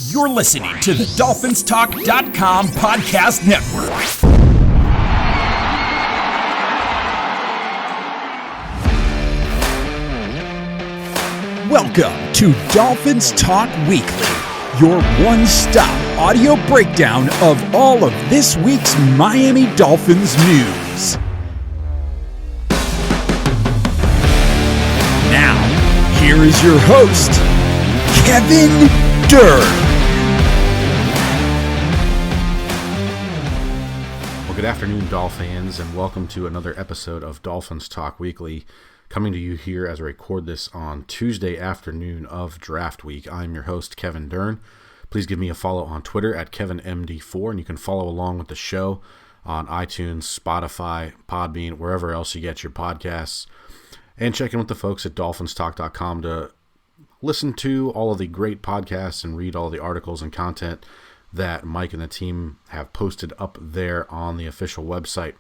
You're listening to the DolphinsTalk.com podcast network. Welcome to Dolphins Talk Weekly, your one-stop audio breakdown of all of this week's Miami Dolphins news. Now, here is your host, Kevin Dern. Well, good afternoon, Dolphins, and welcome to another episode of Dolphins Talk Weekly, coming to you here as I record this on Tuesday afternoon of Draft Week. I'm your host, Kevin Dern. Please give me a follow on Twitter at KevinMD4, and you can follow along with the show on iTunes, Spotify, Podbean, wherever else you get your podcasts. And check in with the folks at DolphinsTalk.com to listen to all of the great podcasts and read all the articles and content that Mike and the team have posted up there on the official website.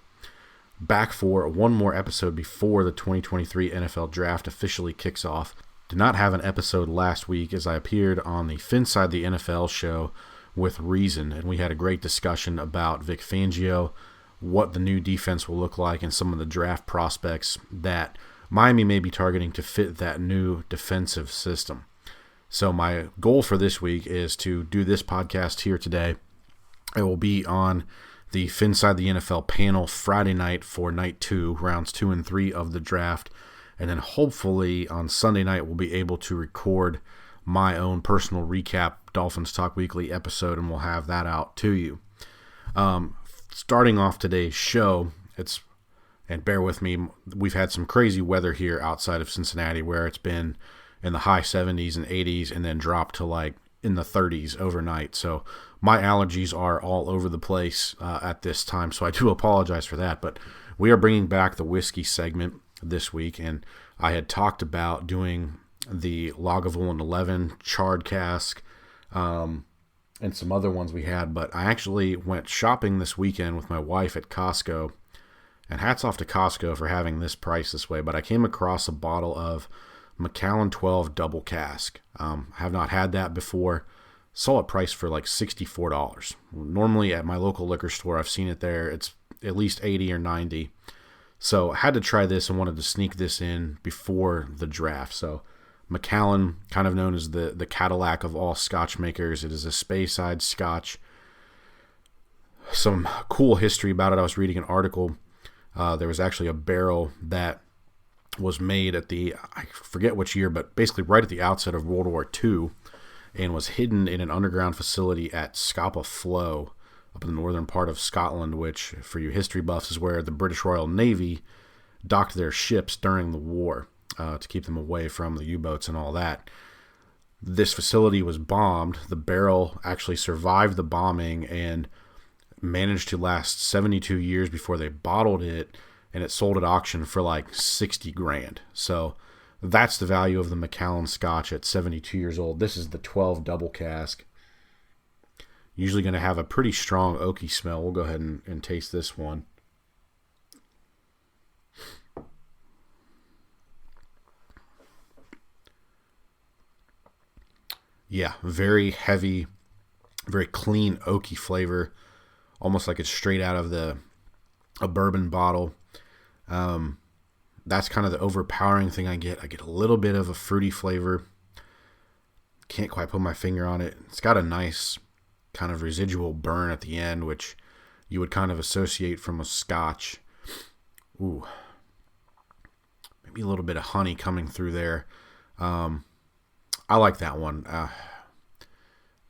Back for one more episode before the 2023 NFL Draft officially kicks off. Did not have an episode last week as I appeared on the Finside the NFL show with Reason, and we had a great discussion about Vic Fangio, what the new defense will look like, and some of the draft prospects that Miami may be targeting to fit that new defensive system. So my goal for this week is to do this podcast here today. It will be on the Finside the NFL panel Friday night for night 2, rounds 2 and 3 of the draft. And then hopefully on Sunday night we'll be able to record my own personal recap Dolphins Talk Weekly episode, and we'll have that out to you. Starting off today's show, and bear with me, we've had some crazy weather here outside of Cincinnati where it's been in the high 70s and 80s and then dropped to like in the 30s overnight. So my allergies are all over the place at this time, so I do apologize for that. But we are bringing back the whiskey segment this week, and I had talked about doing the Lagavulin 11 charred cask and some other ones we had, but I actually went shopping this weekend with my wife at Costco. And hats off to Costco for having this price this way, but I came across a bottle of Macallan 12 double cask. Have not had that before. Saw it priced for like $64. Normally at my local liquor store, I've seen it there. It's at least $80 or $90. So I had to try this and wanted to sneak this in before the draft. So Macallan, kind of known as the Cadillac of all Scotch makers. It is a Speyside Scotch. Some cool history about it. I was reading an article. There was actually a barrel that was made at I forget which year, but basically right at the outset of World War II, and was hidden in an underground facility at Scapa Flow up in the northern part of Scotland, which, for you history buffs, is where the British Royal Navy docked their ships during the war to keep them away from the U-boats and all that. This facility was bombed. The barrel actually survived the bombing and managed to last 72 years before they bottled it, and it sold at auction for like $60,000. So that's the value of the Macallan Scotch at 72 years old. This is the 12 double cask. Usually going to have a pretty strong oaky smell. We'll go ahead and taste this one. Yeah, very heavy, very clean oaky flavor. Almost like it's straight out of a bourbon bottle. That's kind of the overpowering thing I get. I get a little bit of a fruity flavor. Can't quite put my finger on it. It's got a nice kind of residual burn at the end, which you would kind of associate from a Scotch. Ooh. Maybe a little bit of honey coming through there. I like that one.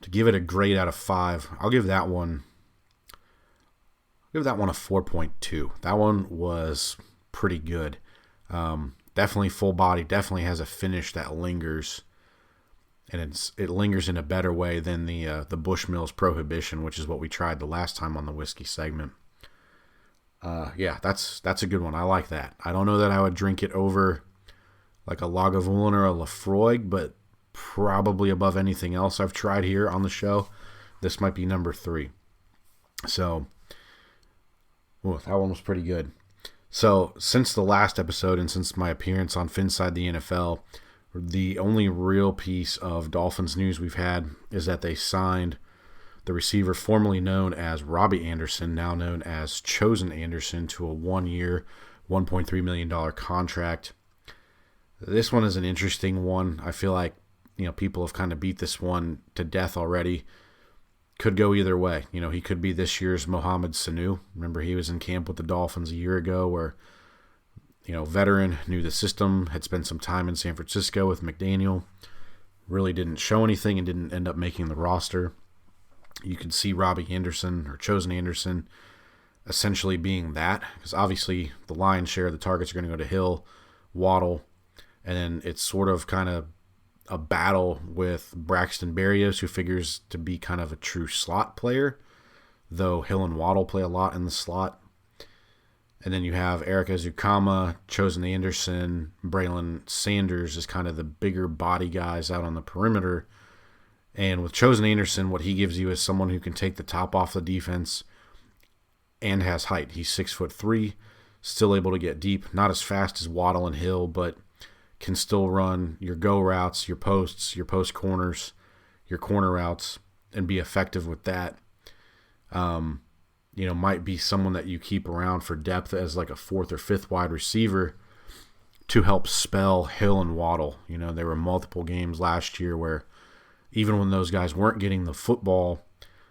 To give it a grade out of 5, I'll give that one a 4.2. That one was pretty good. Definitely full body. Definitely has a finish that lingers, and it lingers in a better way than the Bushmills Prohibition, which is what we tried the last time on the whiskey segment. Yeah, that's a good one. I like that. I don't know that I would drink it over like a Lagavulin or a Lafroig, but probably above anything else I've tried here on the show. This might be number 3. So. Ooh, that one was pretty good. So, since the last episode and since my appearance on Finside the NFL, The only real piece of Dolphins news we've had is that they signed the receiver formerly known as Robbie Anderson, now known as Chosen Anderson, to a 1-year, $1.3 million contract. This one is an interesting one. I feel like, people have kind of beat this one to death already. Could go either way. He could be this year's Mohamed Sanu. Remember, he was in camp with the Dolphins a year ago where, veteran, knew the system, had spent some time in San Francisco with McDaniel, really didn't show anything and didn't end up making the roster. You could see Robbie Anderson or Chosen Anderson essentially being that, because obviously the lion's share of the targets are going to go to Hill, Waddle, and then it's sort of kind of a battle with Braxton Berrios, who figures to be kind of a true slot player, though Hill and Waddle play a lot in the slot. And then you have Eric Ezukama, Chosen Anderson, Braylon Sanders as kind of the bigger body guys out on the perimeter. And with Chosen Anderson, what he gives you is someone who can take the top off the defense and has height. He's 6'3", still able to get deep, not as fast as Waddle and Hill, but can still run your go routes, your posts, your post corners, your corner routes, and be effective with that. Might be someone that you keep around for depth as like a 4th or 5th wide receiver to help spell Hill and Waddle. There were multiple games last year where even when those guys weren't getting the football,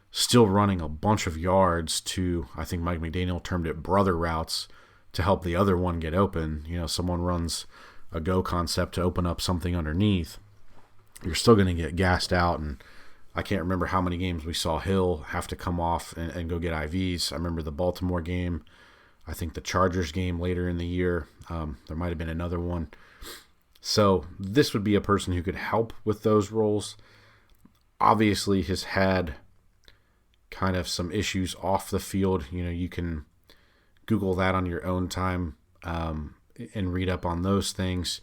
still running a bunch of yards to, I think Mike McDaniel termed it brother routes, to help the other one get open. Someone runs a go concept to open up something underneath. You're still going to get gassed out, and I can't remember how many games we saw Hill have to come off and go get IVs. I remember the Baltimore game. I think the Chargers game later in the year. There might have been another one. So this would be a person who could help with those roles. Obviously, has had kind of some issues off the field. You can Google that on your own time and read up on those things.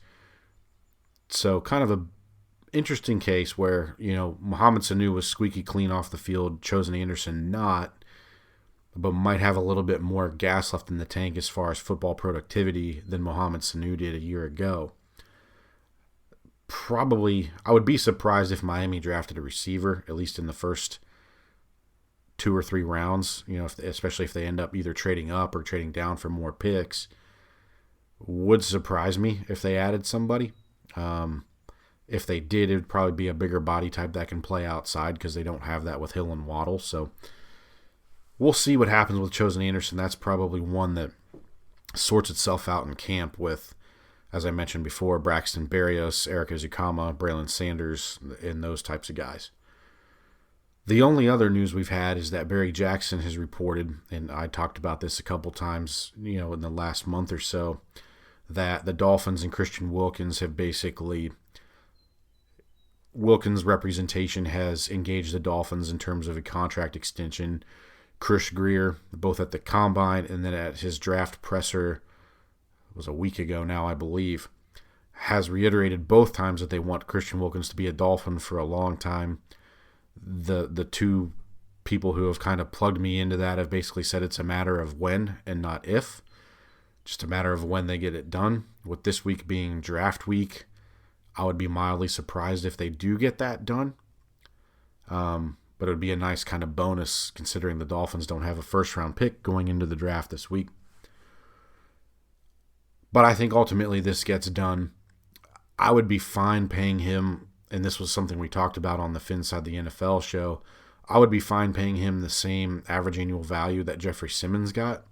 So kind of a interesting case where, Mohamed Sanu was squeaky clean off the field, Chosen Anderson not, but might have a little bit more gas left in the tank as far as football productivity than Mohamed Sanu did a year ago. Probably, I would be surprised if Miami drafted a receiver, at least in the first 2 or 3 rounds, especially if they end up either trading up or trading down for more picks. Would surprise me if they added somebody. If they did, it would probably be a bigger body type that can play outside because they don't have that with Hill and Waddle. So we'll see what happens with Chosen Anderson. That's probably one that sorts itself out in camp with, as I mentioned before, Braxton Berrios, Eric Ezukama, Braylon Sanders, and those types of guys. The only other news we've had is that Barry Jackson has reported, and I talked about this a couple times, in the last month or so, that the Dolphins and Christian Wilkins have basically, Wilkins' representation has engaged the Dolphins in terms of a contract extension. Chris Greer, both at the Combine and then at his draft presser, it was a week ago now, I believe, has reiterated both times that they want Christian Wilkins to be a Dolphin for a long time. The two people who have kind of plugged me into that have basically said it's a matter of when and not if. Just a matter of when they get it done. With this week being draft week, I would be mildly surprised if they do get that done. But it would be a nice kind of bonus considering the Dolphins don't have a first-round pick going into the draft this week. But I think ultimately this gets done. I would be fine paying him, and this was something we talked about on the Finside the NFL show, I would be fine paying him the same average annual value that Jeffrey Simmons got.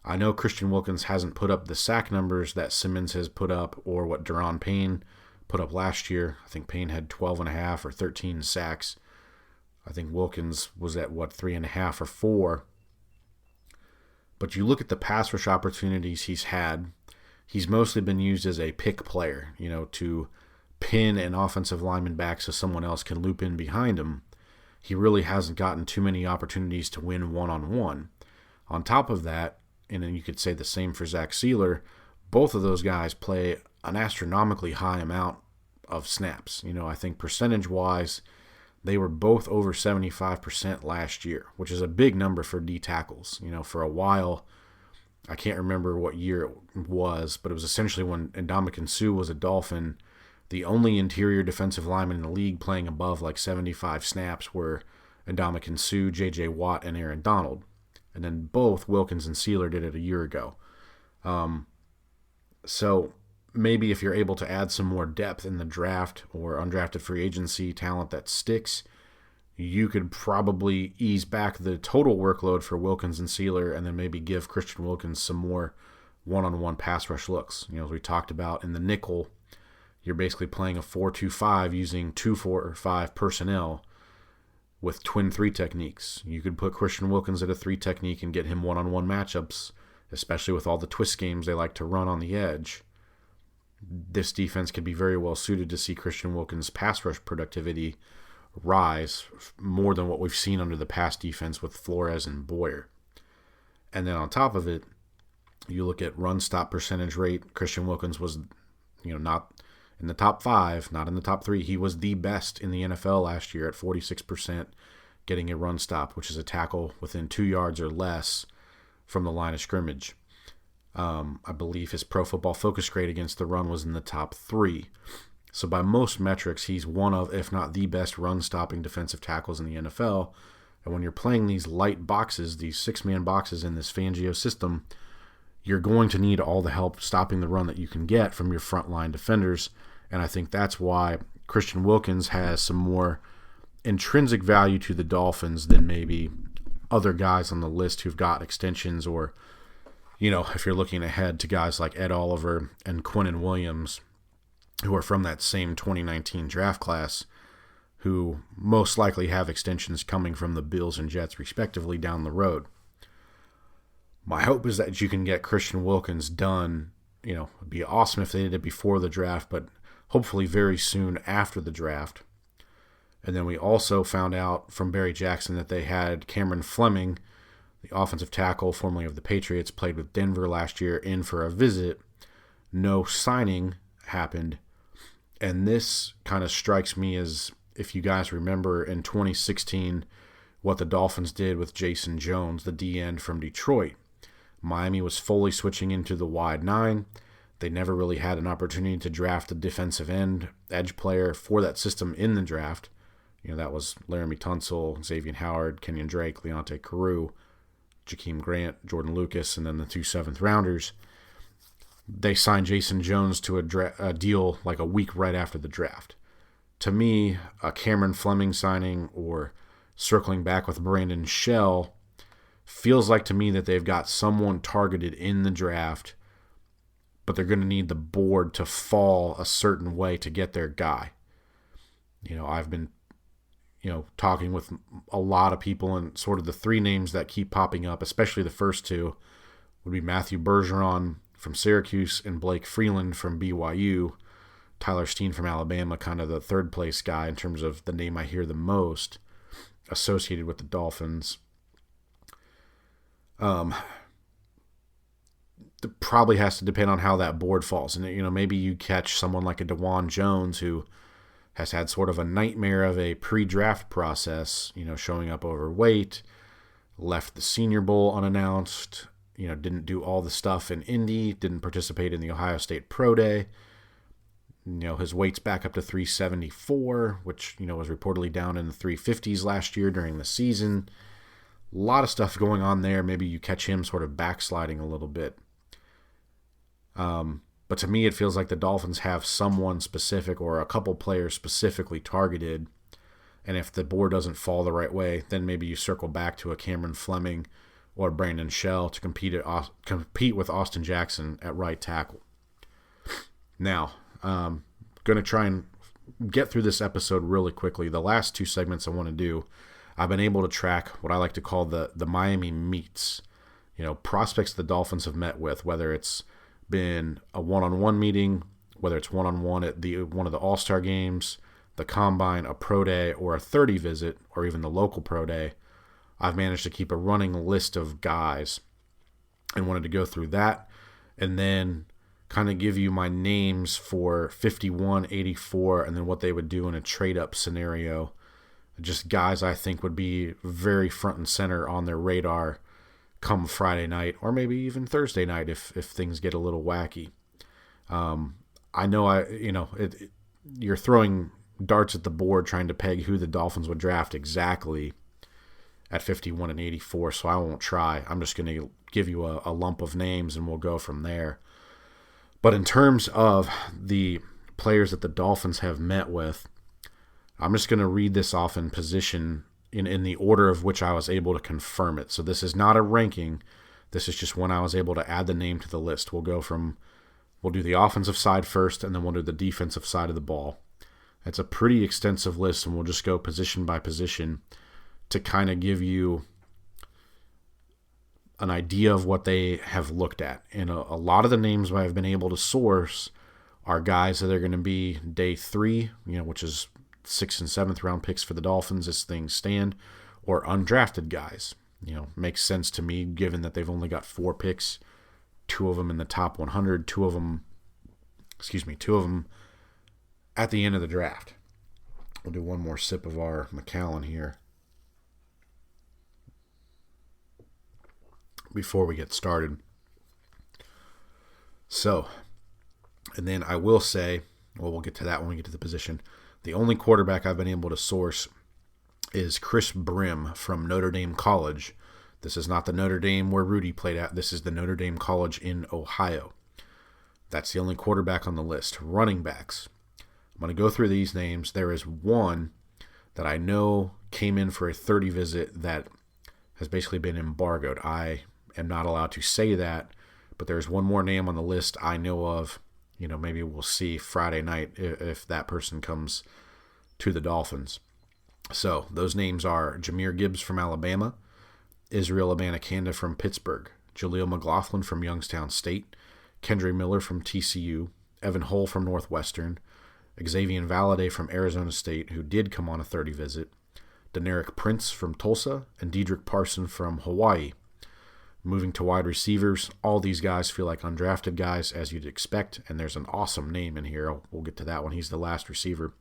I know Christian Wilkins hasn't put up the sack numbers that Simmons has put up or what Deron Payne put up last year. I think Payne had 12.5 or 13 sacks. I think Wilkins was at, 3.5 or 4. But you look at the pass rush opportunities he's had, he's mostly been used as a pick player, to pin an offensive lineman back so someone else can loop in behind him. He really hasn't gotten too many opportunities to win one-on-one. On top of that, and then you could say the same for Zach Sealer, both of those guys play an astronomically high amount of snaps. I think percentage-wise, they were both over 75% last year, which is a big number for D tackles. For a while, I can't remember what year it was, but it was essentially when Ndamukong Suh was a Dolphin. The only interior defensive linemen in the league playing above like 75 snaps were Ndamukong Suh, J.J. Watt, and Aaron Donald. And then both Wilkins and Sealer did it a year ago. So maybe if you're able to add some more depth in the draft or undrafted free agency talent that sticks, you could probably ease back the total workload for Wilkins and Sealer and then maybe give Christian Wilkins some more one-on-one pass rush looks. As we talked about in the nickel, you're basically playing a 4-2-5 using 2-4-5 personnel with twin 3 techniques. You could put Christian Wilkins at a 3 technique and get him one-on-one matchups, especially with all the twist games they like to run on the edge. This defense could be very well suited to see Christian Wilkins' pass rush productivity rise more than what we've seen under the past defense with Flores and Boyer. And then on top of it, you look at run stop percentage rate. Christian Wilkins was, not in the top 5, not in the top 3. He was the best in the NFL last year at 46% getting a run stop, which is a tackle within 2 yards or less from the line of scrimmage. I believe his Pro Football Focus grade against the run was in the top 3. So by most metrics, he's one of, if not the best run-stopping defensive tackles in the NFL. And when you're playing these light boxes, these 6-man boxes in this Fangio system, you're going to need all the help stopping the run that you can get from your frontline defenders. And I think that's why Christian Wilkins has some more intrinsic value to the Dolphins than maybe other guys on the list who've got extensions, or, if you're looking ahead to guys like Ed Oliver and Quinnen Williams, who are from that same 2019 draft class, who most likely have extensions coming from the Bills and Jets respectively down the road. My hope is that you can get Christian Wilkins done. It'd be awesome if they did it before the draft, but hopefully very soon after the draft. And then we also found out from Barry Jackson that they had Cameron Fleming, the offensive tackle formerly of the Patriots, played with Denver last year, in for a visit. No signing happened. And this kind of strikes me as, if you guys remember in 2016, what the Dolphins did with Jason Jones, the D-end from Detroit. Miami was fully switching into the wide 9. They never really had an opportunity to draft a defensive end edge player for that system in the draft. That was Laramie Tunsil, Xavier Howard, Kenyon Drake, Leonte Carew, Jakeem Grant, Jordan Lucas, and then the 2 7th-rounders. They signed Jason Jones to a deal like a week right after the draft. To me, a Cameron Fleming signing or circling back with Brandon Shell feels like to me that they've got someone targeted in the draft, but they're going to need the board to fall a certain way to get their guy. I've been talking with a lot of people, and sort of the 3 names that keep popping up, especially the first 2, would be Matthew Bergeron from Syracuse and Blake Freeland from BYU. Tyler Steen from Alabama, kind of the third place guy in terms of the name I hear the most associated with the Dolphins. It probably has to depend on how that board falls. And, maybe you catch someone like a DeJuan Jones, who has had sort of a nightmare of a pre-draft process, showing up overweight, left the Senior Bowl unannounced, didn't do all the stuff in Indy, didn't participate in the Ohio State Pro Day. His weight's back up to 374, which, was reportedly down in the 350s last year during the season. A lot of stuff going on there. Maybe you catch him sort of backsliding a little bit. But to me, it feels like the Dolphins have someone specific or a couple players specifically targeted. And if the board doesn't fall the right way, then maybe you circle back to a Cameron Fleming or Brandon Shell to compete with Austin Jackson at right tackle. Now, going to try and get through this episode really quickly. The last 2 segments I want to do, I've been able to track what I like to call the Miami meets. Prospects the Dolphins have met with, whether it's been a one-on-one meeting, whether it's one-on-one at one of the All-Star games, the Combine, a Pro Day, or a 30 visit, or even the local Pro Day. I've managed to keep a running list of guys and wanted to go through that and then kind of give you my names for 51, 84, and then what they would do in a trade-up scenario. Just guys I think would be very front and center on their radar come Friday night, or maybe even Thursday night if things get a little wacky. I know you're throwing darts at the board trying to peg who the Dolphins would draft exactly at 51 and 84, so I won't try. I'm just going to give you a lump of names, and we'll go from there. But in terms of the players that the Dolphins have met with, I'm just going to read this off in position in the order of which I was able to confirm it. So this is not a ranking. This is just when I was able to add the name to the list. We'll do the offensive side first, and then we'll do the defensive side of the ball. It's a pretty extensive list, and we'll just go position by position to kind of give you an idea of what they have looked at. And a lot of the names I've been able to source are guys that are going to be day 3, which is 6th and 7th round picks for the Dolphins as things stand, or undrafted guys. Makes sense to me given that they've only got 4 picks, 2 of them in the top 100, 2 of them at the end of the draft. We'll do one more sip of our Macallan here before we get started. So, and then I will say, we'll get to that when we get to the position. The only quarterback I've been able to source is Chris Brim from Notre Dame College. This is not the Notre Dame where Rudy played at. This is the Notre Dame College in Ohio. That's the only quarterback on the list. Running backs. I'm going to go through these names. There is one that I know came in for a 30 visit that has basically been embargoed. I am not allowed to say that, but there's one more name on the list I know of. Maybe we'll see Friday night if that person comes to the Dolphins. So those names are Jahmyr Gibbs from Alabama, Israel Abanikanda from Pittsburgh, Jaleel McLaughlin from Youngstown State, Kendre Miller from TCU, Evan Hull from Northwestern, Xavier Valade from Arizona State, who did come on a 30 visit, Deneric Prince from Tulsa, and Dedrick Parson from Hawaii. Moving to wide receivers, all these guys feel like undrafted guys, as you'd expect, and there's an awesome name in here. We'll get to that one. He's the last receiver.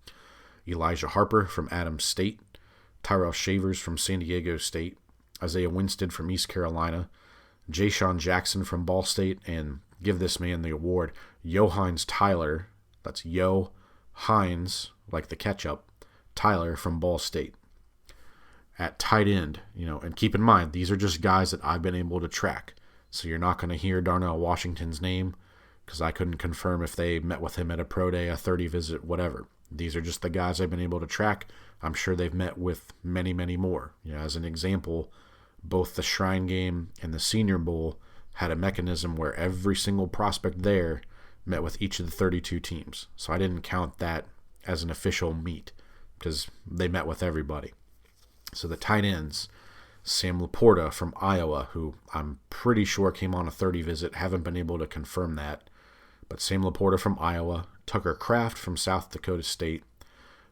Elijah Harper from Adams State, Tyrell Shavers from San Diego State, Isaiah Winstead from East Carolina, Ja'Shawn Jackson from Ball State, and give this man the award, Yohines Tyler. That's Yo Hines, like the ketchup, Tyler from Ball State. At tight end, and keep in mind, these are just guys that I've been able to track. So you're not going to hear Darnell Washington's name because I couldn't confirm if they met with him at a pro day, a 30 visit, whatever. These are just the guys I've been able to track. I'm sure they've met with many, many more. As an example, both the Shrine Game and the Senior Bowl had a mechanism where every single prospect there met with each of the 32 teams. So I didn't count that as an official meet because they met with everybody. So the tight ends, Sam Laporta from Iowa, who I'm pretty sure came on a 30 visit, haven't been able to confirm that. But Sam Laporta from Iowa, Tucker Kraft from South Dakota State,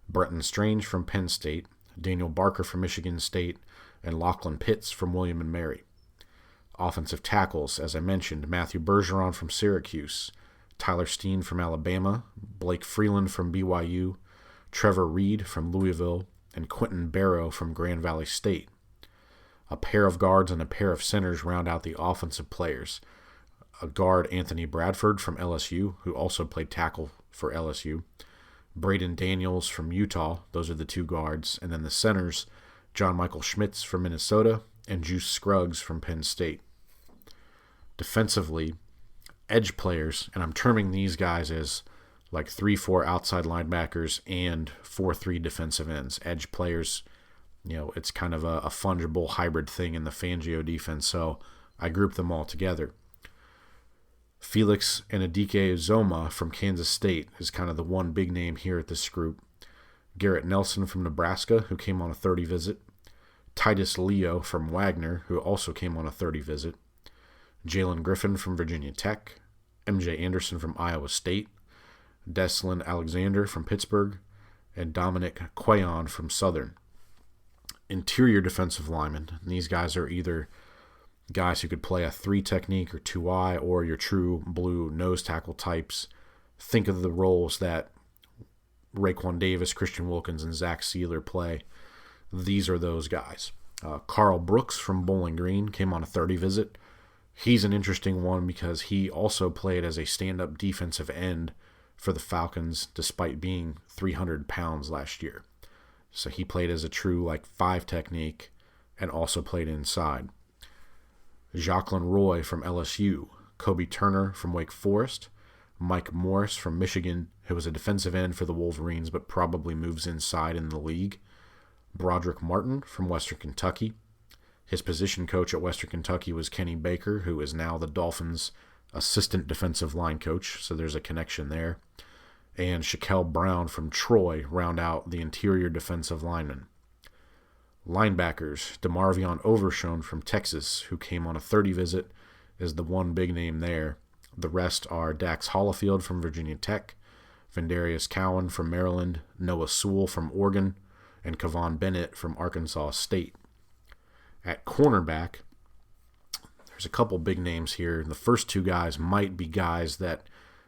Brenton Strange from Penn State, Daniel Barker from Michigan State, and Lachlan Pitts from William & Mary. Offensive tackles, as I mentioned, Matthew Bergeron from Syracuse, Tyler Steen from Alabama, Blake Freeland from BYU, Trevor Reed from Louisville, and Quentin Barrow from Grand Valley State. A pair of guards and a pair of centers round out the offensive players. A guard, Anthony Bradford from LSU, who also played tackle for LSU. Braden Daniels from Utah, those are the 2 guards. And then the centers, John Michael Schmitz from Minnesota and Juice Scruggs from Penn State. Defensively, edge players, and I'm terming these guys as like 3-4 outside linebackers and 4-3 defensive ends. Edge players, it's kind of a fungible hybrid thing in the Fangio defense, so I grouped them all together. Felix Anadike Uzoma from Kansas State is kind of the one big name here at this group. Garrett Nelson from Nebraska, who came on a 30 visit. Titus Leo from Wagner, who also came on a 30 visit. Jalen Griffin from Virginia Tech. MJ Anderson from Iowa State. Deslin Alexander from Pittsburgh, and Dominic Quayon from Southern. Interior defensive linemen. These guys are either guys who could play a 3 technique or 2-eye, or your true blue nose tackle types. Think of the roles that Raekwon Davis, Christian Wilkins, and Zach Sealer play. These are those guys. Carl Brooks from Bowling Green came on a 30 visit. He's an interesting one because he also played as a stand-up defensive end for the Falcons despite being 300 pounds last year. So he played as a true 5 technique and also played inside. Jacqueline Roy from LSU, Kobe Turner from Wake Forest, Mike Morris from Michigan, who was a defensive end for the Wolverines but probably moves inside in the league, Broderick Martin from Western Kentucky. His position coach at Western Kentucky was Kenny Baker, who is now the Dolphins' assistant defensive line coach, so there's a connection there. And Shaquille Brown from Troy round out the interior defensive linemen. Linebackers, DeMarvion Overshone from Texas, who came on a 30 visit, is the one big name there. The rest are Dax Hollifield from Virginia Tech, Vandarius Cowan from Maryland, Noah Sewell from Oregon, and Kavon Bennett from Arkansas State. At cornerback, there's a couple big names here. The first 2 guys might be guys that,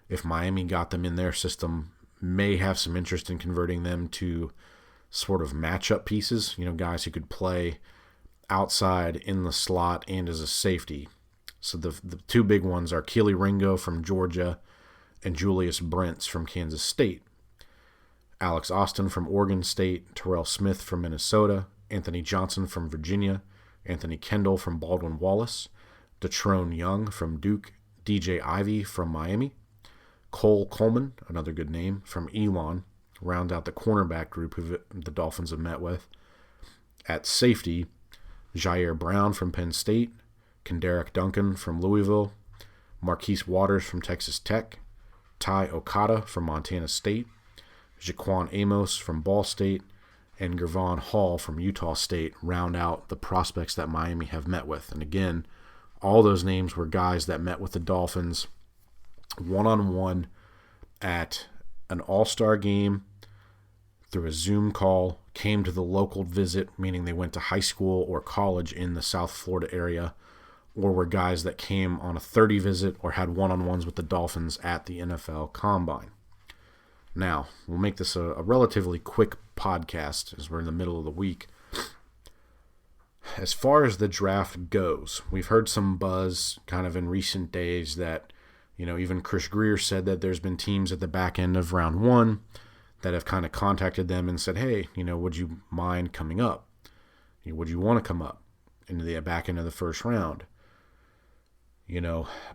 if Miami got them in their system, may have some interest in converting them to sort of matchup pieces, guys who could play outside in the slot and as a safety. So the 2 big ones are Keely Ringo from Georgia and Julius Brents from Kansas State. Alex Austin from Oregon State, Terrell Smith from Minnesota, Anthony Johnson from Virginia, Anthony Kendall from Baldwin Wallace, Detrone Young from Duke, DJ Ivey from Miami, Cole Coleman, another good name, from Elon, round out the cornerback group who the Dolphins have met with. At safety, Jair Brown from Penn State, Kendarick Duncan from Louisville, Marquise Waters from Texas Tech, Ty Okada from Montana State, Jaquan Amos from Ball State, and Gervon Hall from Utah State round out the prospects that Miami have met with. And again, all those names were guys that met with the Dolphins one-on-one at an all-star game through a Zoom call, came to the local visit, meaning they went to high school or college in the South Florida area, or were guys that came on a 30 visit or had one-on-ones with the Dolphins at the NFL Combine. Now, we'll make this a relatively quick podcast as we're in the middle of the week. As far as the draft goes, we've heard some buzz kind of in recent days that, even Chris Greer said that there's been teams at the back end of round 1 that have kind of contacted them and said, hey, would you mind coming up? Would you want to come up into the back end of the first round?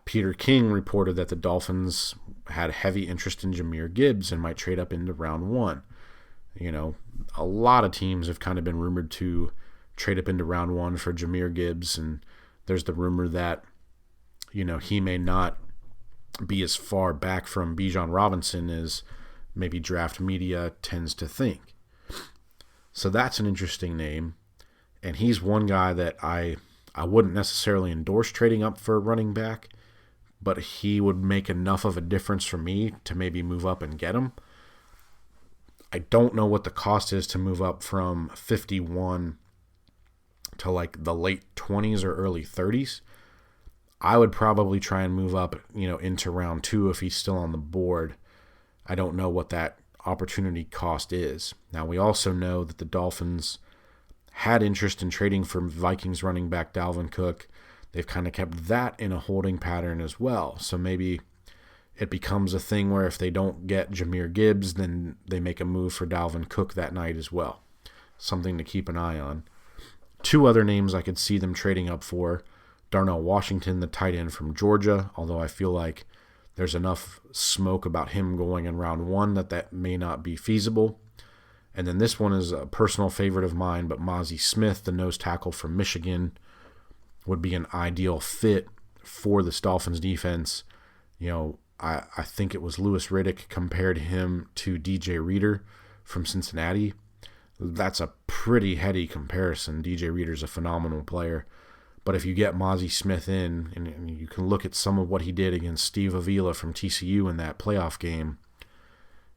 Peter King reported that the Dolphins had heavy interest in Jahmyr Gibbs and might trade up into round 1. A lot of teams have kind of been rumored to trade up into round 1 for Jahmyr Gibbs, and there's the rumor that, he may not be as far back from Bijan Robinson as maybe draft media tends to think. So that's an interesting name, and he's one guy that I wouldn't necessarily endorse trading up for a running back, but he would make enough of a difference for me to maybe move up and get him. I don't know what the cost is to move up from 51 to the late 20s or early 30s. I would probably try and move up, into round 2 if he's still on the board. I don't know what that opportunity cost is. Now, we also know that the Dolphins had interest in trading for Vikings running back Dalvin Cook. They've kind of kept that in a holding pattern as well. So maybe it becomes a thing where if they don't get Jahmyr Gibbs, then they make a move for Dalvin Cook that night as well. Something to keep an eye on. 2 other names I could see them trading up for. Darnell Washington, the tight end from Georgia, although I feel like there's enough smoke about him going in round 1 that may not be feasible. And then this one is a personal favorite of mine, but Mozzie Smith, the nose tackle from Michigan, would be an ideal fit for this Dolphins defense. I think it was Louis Riddick compared him to DJ Reader from Cincinnati. That's a pretty heady comparison. DJ Reader's a phenomenal player. But if you get Mozzie Smith in, and you can look at some of what he did against Steve Avila from TCU in that playoff game,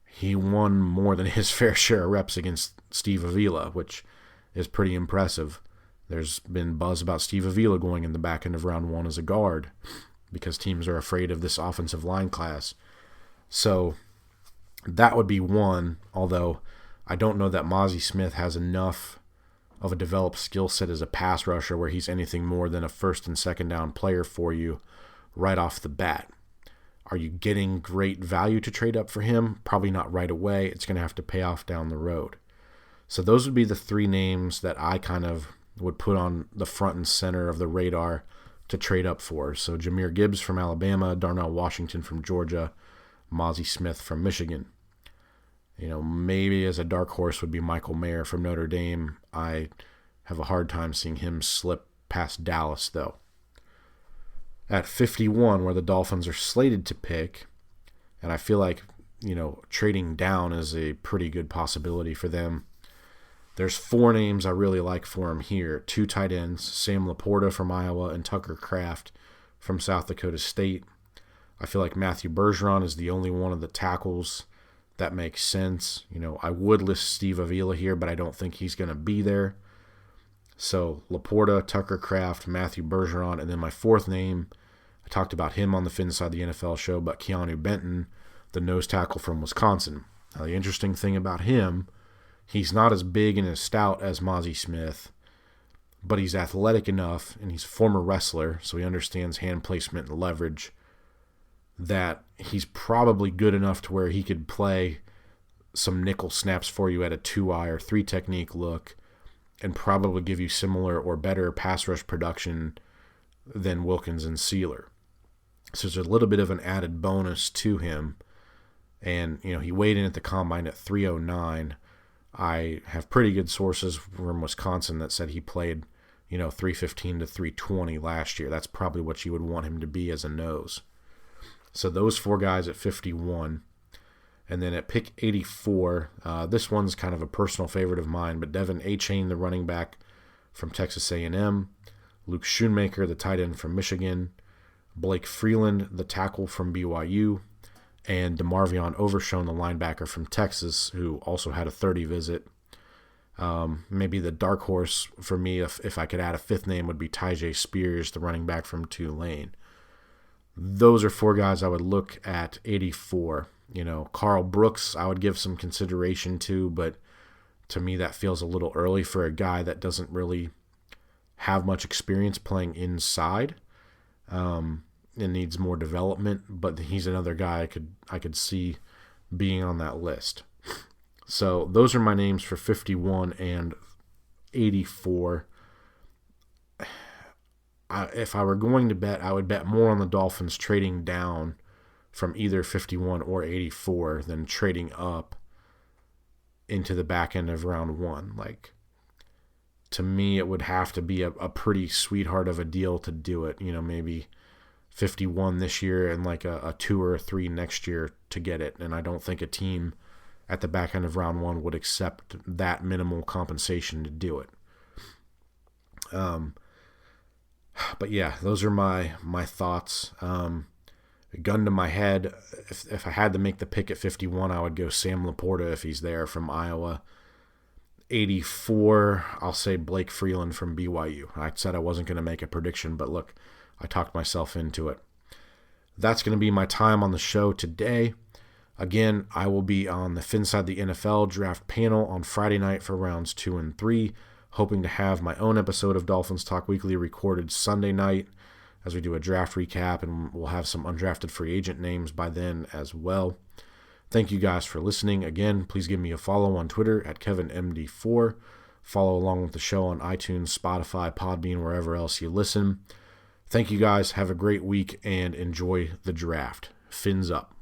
he won more than his fair share of reps against Steve Avila, which is pretty impressive. There's been buzz about Steve Avila going in the back end of round 1 as a guard because teams are afraid of this offensive line class. So that would be one, although I don't know that Mozzie Smith has enough of a developed skill set as a pass rusher where he's anything more than a first and second down player for you right off the bat. Are you getting great value to trade up for him? Probably not right away. It's going to have to pay off down the road. So those would be the three names that I kind of would put on the front and center of the radar to trade up for. So Jahmyr Gibbs from Alabama, Darnell Washington from Georgia, Mozzie Smith from Michigan. Maybe as a dark horse would be Michael Mayer from Notre Dame. I have a hard time seeing him slip past Dallas, though. At 51, where the Dolphins are slated to pick, and I feel like, trading down is a pretty good possibility for them. There's four names I really like for him here. Two tight ends, Sam Laporta from Iowa and Tucker Kraft from South Dakota State. I feel like Matthew Bergeron is the only one of the tackles that makes sense. I would list Steve Avila here, but I don't think he's going to be there. So Laporta, Tucker Kraft, Matthew Bergeron, and then my fourth name, I talked about him on the Fin Side the NFL show, but Keanu Benton, the nose tackle from Wisconsin. Now the interesting thing about him, he's not as big and as stout as Mozzie Smith, but he's athletic enough, and he's a former wrestler, so he understands hand placement and leverage, that he's probably good enough to where he could play some nickel snaps for you at a 2-eye or 3 technique look and probably give you similar or better pass rush production than Wilkins and Sealer. So there's a little bit of an added bonus to him. And, he weighed in at the combine at 309. I have pretty good sources from Wisconsin that said he played, 315 to 320 last year. That's probably what you would want him to be as a nose. So those four guys at 51. And then at pick 84, this one's kind of a personal favorite of mine, but Devin Achane, the running back from Texas A&M, Luke Schoonmaker, the tight end from Michigan, Blake Freeland, the tackle from BYU, and DeMarvion Overshown, the linebacker from Texas, who also had a 30 visit. Maybe the dark horse for me, if I could add a fifth name, would be Tyjae Spears, the running back from Tulane. Those are four guys I would look at 84. Carl Brooks, I would give some consideration to, but to me that feels a little early for a guy that doesn't really have much experience playing inside. It needs more development, but he's another guy I could see being on that list. So those are my names for 51 and 84. If I were going to bet, I would bet more on the Dolphins trading down from either 51 or 84 than trading up into the back end of round one. To me, it would have to be a pretty sweetheart of a deal to do it. Maybe 51 this year and a 2 or a 3 next year to get it. And I don't think a team at the back end of round one would accept that minimal compensation to do it. But yeah, those are my thoughts. Gun to my head, if I had to make the pick at 51, I would go Sam Laporta if he's there from Iowa. 84, I'll say Blake Freeland from BYU. I said I wasn't going to make a prediction, but look, I talked myself into it. That's going to be my time on the show today. Again, I will be on the Fin Side the NFL draft panel on Friday night for rounds 2 and 3, hoping to have my own episode of Dolphins Talk Weekly recorded Sunday night as we do a draft recap, and we'll have some undrafted free agent names by then as well. Thank you guys for listening. Again, please give me a follow on Twitter at KevinMD4. Follow along with the show on iTunes, Spotify, Podbean, wherever else you listen. Thank you guys. Have a great week and enjoy the draft. Fins up.